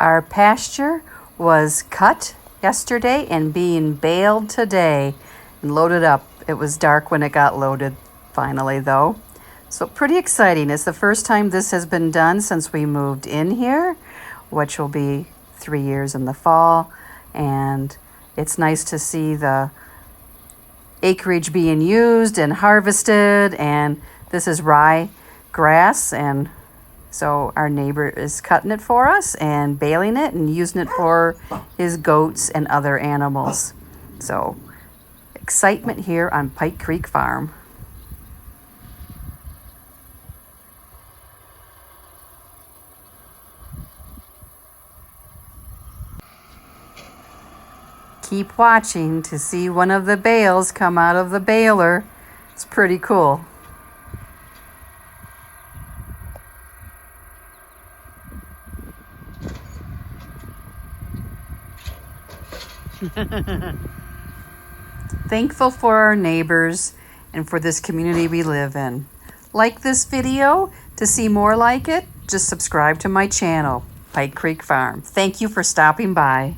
Our pasture was cut yesterday and being baled today and loaded up. It was dark when it got loaded finally though. So pretty exciting. It's the first time this has been done since we moved in here, which will be 3 years in the fall. And it's nice to see the acreage being used and harvested. And this is rye grass, and so our neighbor is cutting it for us and baling it and using it for his goats and other animals. So excitement here on Pike Creek Farm. Keep watching to see one of the bales come out of the baler. It's pretty cool. Thankful for our neighbors and for this community we live in. Like this video. To see more like it, just subscribe to my channel, Pike Creek Farm. Thank you for stopping by.